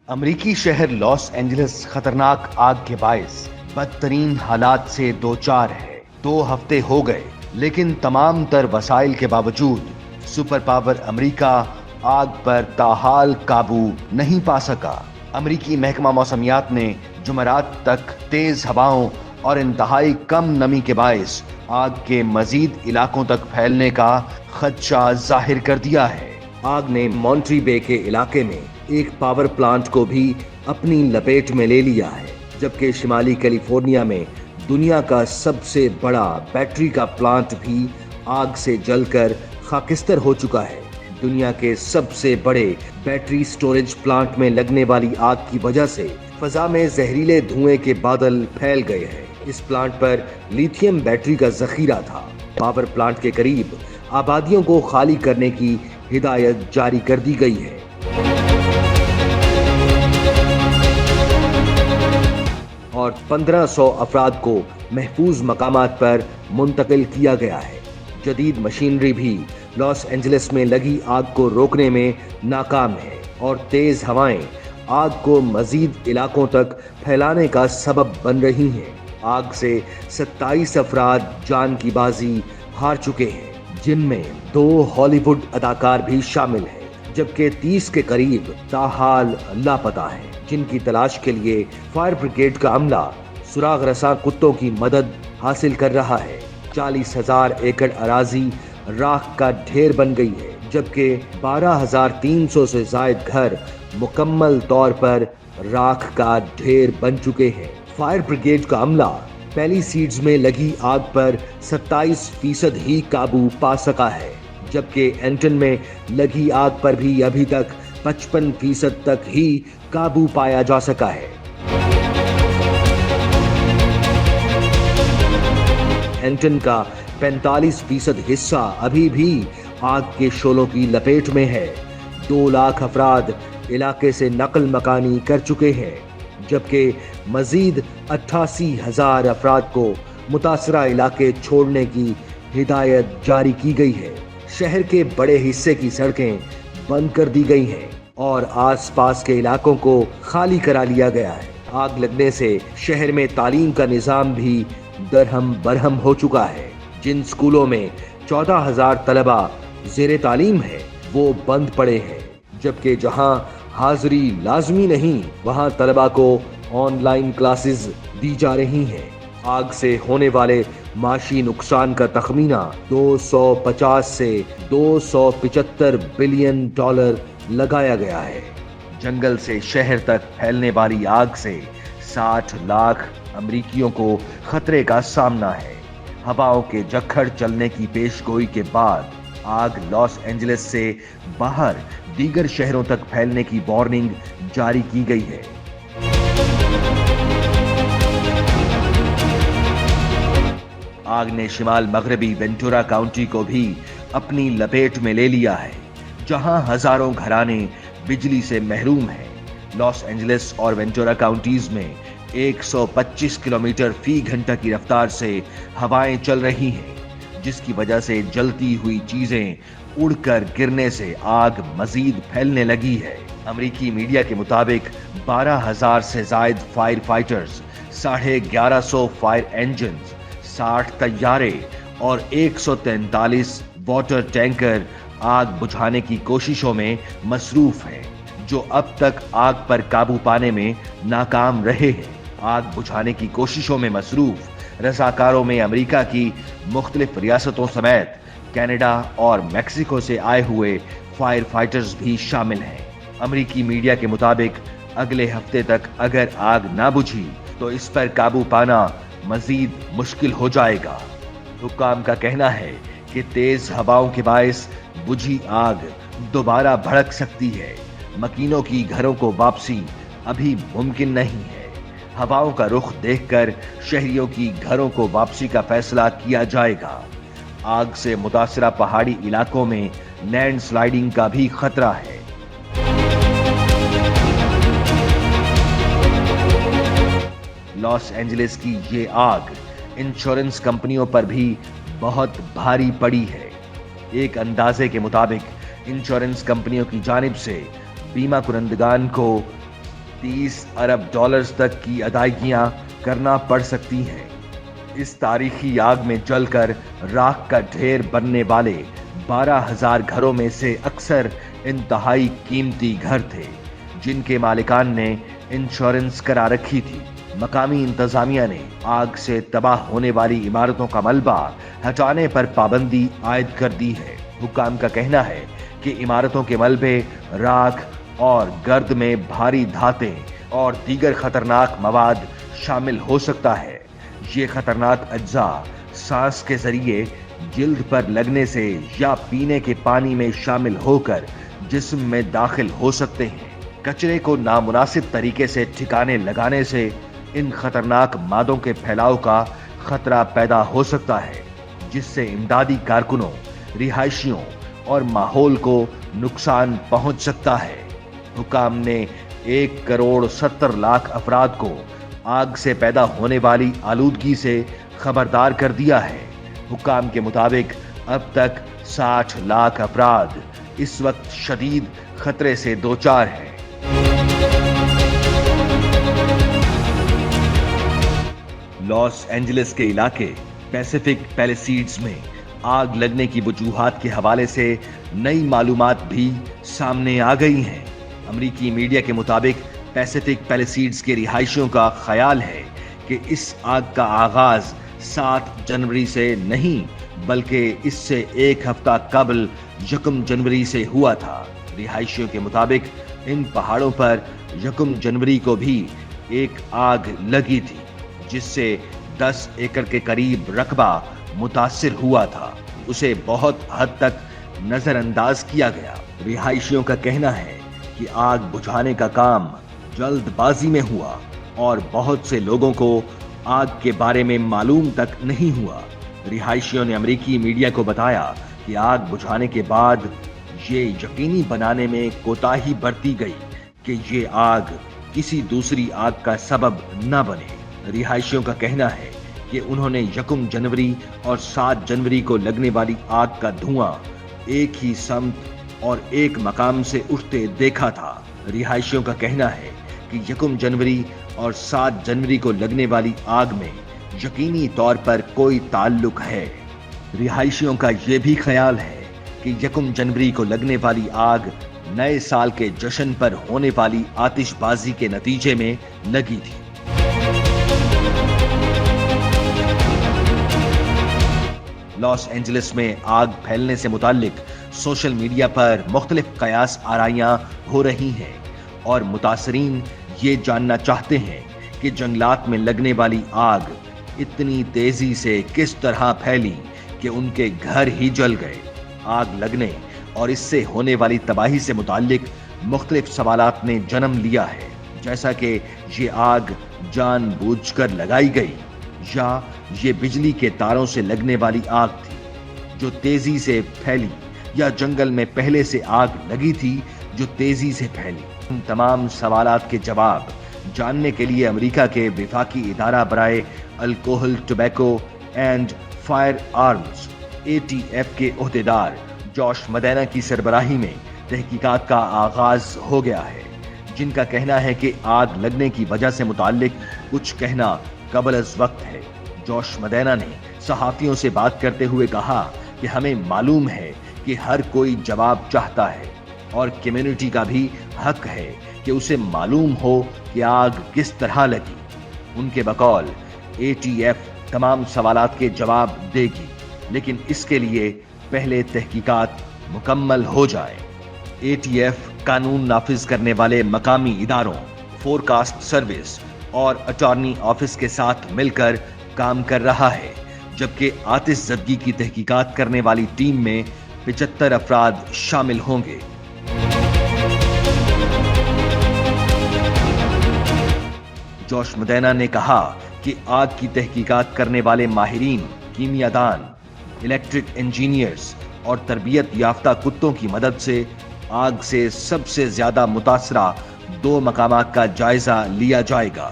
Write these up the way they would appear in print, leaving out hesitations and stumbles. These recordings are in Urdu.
امریکی شہر لاس اینجلس خطرناک آگ کے باعث بدترین حالات سے دوچار ہے۔ 2 ہفتے ہو گئے لیکن تمام تر وسائل کے باوجود سپر پاور امریکہ آگ پر تاحال قابو نہیں پا سکا۔ امریکی محکمہ موسمیات نے جمعرات تک تیز ہواؤں اور انتہائی کم نمی کے باعث آگ کے مزید علاقوں تک پھیلنے کا خدشہ ظاہر کر دیا ہے۔ آگ نے مونٹری بے کے علاقے میں ایک پاور پلانٹ کو بھی اپنی لپیٹ میں لے لیا ہے، جبکہ شمالی کیلیفورنیا میں دنیا کا سب سے بڑا بیٹری کا پلانٹ بھی آگ سے جل کر خاکستر ہو چکا ہے۔ دنیا کے سب سے بڑے بیٹری سٹوریج پلانٹ میں لگنے والی آگ کی وجہ سے فضا میں زہریلے دھوئیں کے بادل پھیل گئے ہیں۔ اس پلانٹ پر لیتھیم بیٹری کا ذخیرہ تھا۔ پاور پلانٹ کے قریب آبادیوں کو خالی کرنے کی ہدایت جاری کر دی گئی ہے۔ اور 1500 افراد کو محفوظ مقامات پر منتقل کیا گیا ہے۔ جدید مشینری بھی لاس اینجلس میں لگی آگ کو روکنے میں ناکام ہے اور تیز ہوائیں آگ کو مزید علاقوں تک پھیلانے کا سبب بن رہی ہیں۔ آگ سے 27 افراد جان کی بازی ہار چکے ہیں، جن میں 2 ہالی ووڈ اداکار بھی شامل ہیں، جبکہ 30 کے قریب تاحال لاپتہ ہیں، جن کی تلاش کے لیے فائر بریگیڈ کا عملہ سراغ رساں کتوں کی مدد حاصل کر رہا ہے۔ 40,000 ایکڑ اراضی راکھ کا ڈھیر بن گئی ہے، جبکہ 12,300 سے زائد گھر مکمل طور پر راکھ کا ڈھیر بن چکے ہیں۔ فائر بریگیڈ کا عملہ پیلی سیڈز میں لگی آگ پر 27% ہی قابو پا سکا ہے، جبکہ اینٹن میں لگی آگ پر بھی ابھی تک 55% تک ہی قابو پایا جا سکا ہے۔ اینٹن کا 45% حصہ ابھی بھی آگ کے شعلوں کی لپیٹ میں ہے۔ 2 لاکھ افراد علاقے سے نقل مکانی کر چکے ہیں، جبکہ مزید 88,000 افراد کو متاثرہ علاقے چھوڑنے کی ہدایت جاری کی گئی ہے۔ شہر کے بڑے حصے کی سڑکیں بند کر دی گئی ہیں اور آس پاس کے علاقوں کو خالی کرا لیا گیا ہے۔ آگ لگنے سے شہر میں تعلیم کا نظام بھی درہم برہم ہو چکا ہے۔ جن سکولوں میں 14,000 طلبہ زیر تعلیم ہیں وہ بند پڑے ہیں، جبکہ جہاں حاضری لازمی نہیں وہاں طلبہ کو آن لائن کلاسز دی جا رہی ہیں۔ آگ سے ہونے والے معاشی نقصان کا تخمینہ 250 سے 275 بلین ڈالر لگایا گیا ہے۔ جنگل سے شہر تک پھیلنے والی آگ سے 60 لاکھ امریکیوں کو خطرے کا سامنا ہے۔ ہواؤں کے جھکڑ چلنے کی پیش گوئی کے بعد آگ لاس اینجلس سے باہر دیگر شہروں تک پھیلنے کی وارننگ جاری کی گئی ہے۔ آگ نے شمال مغربی وینٹورا کاؤنٹی کو بھی اپنی لپیٹ میں لے لیا ہے، جہاں ہزاروں گھرانے بجلی سے محروم ہیں۔ لاس اینجلس اور وینٹورا کاؤنٹیز میں 125 کلومیٹر فی گھنٹہ کی رفتار سے ہوائیں چل رہی ہیں، جس کی وجہ سے جلتی ہوئی چیزیں اڑ کر گرنے سے آگ مزید پھیلنے لگی ہے۔ امریکی میڈیا کے مطابق 12,000 سے زائد فائر فائٹرز، 1150 فائر انجنز، 60 طیارے اور 143 واٹر ٹینکر آگ بجھانے کی کوششوں میں مصروف ہیں، جو اب تک آگ پر قابو پانے میں ناکام رہے ہیں۔ آگ بجھانے کی کوششوں میں مصروف رضاکاروں میں امریکہ کی مختلف ریاستوں سمیت کینیڈا اور میکسیکو سے آئے ہوئے فائر فائٹرز بھی شامل ہیں۔ امریکی میڈیا کے مطابق اگلے ہفتے تک اگر آگ نہ بجھی تو اس پر قابو پانا مزید مشکل ہو جائے گا۔ حکام کا کہنا ہے کہ تیز ہواؤں کے باعث بجھی آگ دوبارہ بھڑک سکتی ہے۔ مکینوں کی گھروں کو واپسی ابھی ممکن نہیں ہے۔ ہواؤں کا رخ دیکھ کر شہریوں کی گھروں کو واپسی کا فیصلہ کیا جائے گا۔ آگ سے متاثرہ پہاڑی علاقوں میں لینڈ سلائیڈنگ کا بھی خطرہ ہے۔ لاس اینجلس کی یہ آگ انشورنس کمپنیوں پر بھی بہت بھاری پڑی ہے۔ ایک اندازے کے مطابق انشورنس کمپنیوں کی جانب سے بیمہ کنندگان کو 30 ارب ڈالرز تک کی ادائیگیاں کرنا پڑ سکتی ہیں۔ اس تاریخی آگ میں جل کر راکھ کا ڈھیر بننے والے 12,000 گھروں میں سے اکثر انتہائی قیمتی گھر تھے جن کے مالکان نے انشورنس کرا رکھی تھی۔ مقامی انتظامیہ نے آگ سے تباہ ہونے والی عمارتوں کا ملبہ ہٹانے پر پابندی عائد کر دی ہے۔ حکام کا کہنا ہے کہ عمارتوں کے ملبے، راکھ اور گرد میں بھاری دھاتیں اور دیگر خطرناک مواد شامل ہو سکتا ہے۔ یہ خطرناک اجزاء سانس کے ذریعے جلد پر لگنے سے یا پینے کے پانی میں شامل ہو کر جسم میں داخل ہو سکتے ہیں۔ کچرے کو نامناسب طریقے سے ٹھکانے لگانے سے ان خطرناک مادوں کے پھیلاؤ کا خطرہ پیدا ہو سکتا ہے، جس سے امدادی کارکنوں، رہائشیوں اور ماحول کو نقصان پہنچ سکتا ہے۔ حکام نے 1,70,00,000 افراد کو آگ سے پیدا ہونے والی آلودگی سے خبردار کر دیا ہے۔ حکام کے مطابق اب تک 60 لاکھ افراد اس وقت شدید خطرے سے دوچار ہیں۔ لاس اینجلس کے علاقے پیسیفک پیلیسیڈز میں آگ لگنے کی وجوہات کے حوالے سے نئی معلومات بھی سامنے آ گئی ہیں۔ امریکی میڈیا کے مطابق پیسیفک پیلیسیڈز کے رہائشیوں کا خیال ہے کہ اس آگ کا آغاز 7 جنوری سے نہیں بلکہ اس سے ایک ہفتہ قبل 1 جنوری سے ہوا تھا۔ رہائشیوں کے مطابق ان پہاڑوں پر 1 جنوری کو بھی ایک آگ لگی تھی جس سے 10 ایکڑ کے قریب رقبہ متاثر ہوا تھا۔ اسے بہت حد تک نظر انداز کیا گیا۔ رہائشیوں کا کہنا ہے کہ آگ بجھانے کا کام جلد بازی میں ہوا اور بہت سے لوگوں کو آگ کے بارے میں معلوم تک نہیں ہوا۔ رہائشیوں نے امریکی میڈیا کو بتایا کہ آگ بجھانے کے بعد یہ یقینی بنانے میں کوتاہی برتی گئی کہ یہ آگ کسی دوسری آگ کا سبب نہ بنے۔ رہائشیوں کا کہنا ہے کہ انہوں نے 1 جنوری اور 7 جنوری کو لگنے والی آگ کا دھواں ایک ہی سمت اور ایک مقام سے اٹھتے دیکھا تھا۔ رہائشیوں کا کہنا ہے کہ 1 جنوری اور 7 جنوری کو لگنے والی آگ میں یقینی طور پر کوئی تعلق ہے۔ رہائشیوں کا یہ بھی خیال ہے کہ 1 جنوری کو لگنے والی آگ نئے سال کے جشن پر ہونے والی آتش بازی کے نتیجے میں لگی تھی۔ لاس اینجلس میں آگ پھیلنے سے متعلق سوشل میڈیا پر مختلف قیاس آرائیاں ہو رہی ہیں اور متاثرین یہ جاننا چاہتے ہیں کہ جنگلات میں لگنے والی آگ اتنی تیزی سے کس طرح پھیلی کہ ان کے گھر ہی جل گئے۔ آگ لگنے اور اس سے ہونے والی تباہی سے متعلق مختلف سوالات نے جنم لیا ہے، جیسا کہ یہ آگ جان بوجھ کر لگائی گئی یا یہ بجلی کے تاروں سے لگنے والی آگ تھی جو تیزی سے پھیلی، یا جنگل میں پہلے سے آگ لگی تھی جو تیزی سے پھیلی۔ ان تمام سوالات کے جواب جاننے کے لیے امریکہ کے وفاقی ادارہ برائے alcohol, tobacco and fire arms ATF کے عہدیدار جوش مدینہ کی سربراہی میں تحقیقات کا آغاز ہو گیا ہے، جن کا کہنا ہے کہ آگ لگنے کی وجہ سے متعلق کچھ کہنا قبل از وقت ہے۔ جوش مدینہ نے صحافیوں سے بات کرتے ہوئے کہا کہ ہمیں معلوم ہے کہ ہر کوئی جواب چاہتا ہے اور کمیونٹی کا بھی حق ہے کہ اسے معلوم ہو کہ آگ کس طرح لگی۔ ان کے بقول ATF تمام سوالات کے جواب دے گی، لیکن اس کے لیے پہلے تحقیقات مکمل ہو جائیں۔ ATF قانون نافذ کرنے والے مقامی اداروں، فورکاسٹ سروس اور اٹارنی آفس کے ساتھ مل کر کام کر رہا ہے، جبکہ آتش زدگی کی تحقیقات کرنے والی ٹیم میں 75 افراد شامل ہوں گے۔ جوش مدینہ نے کہا کہ آگ کی تحقیقات کرنے والے ماہرین، کیمیا دان، الیکٹرک انجینئرز اور تربیت یافتہ کتوں کی مدد سے آگ سے سب سے زیادہ متاثرہ 2 مقامات کا جائزہ لیا جائے گا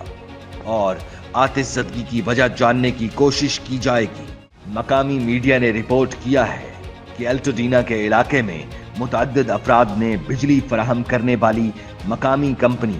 اور آتش زدگی کی وجہ جاننے کی کوشش کی جائے گی۔ مقامی میڈیا نے رپورٹ کیا ہے کہ الٹوڈینا کے علاقے میں متعدد افراد نے بجلی فراہم کرنے والی مقامی کمپنی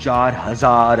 4000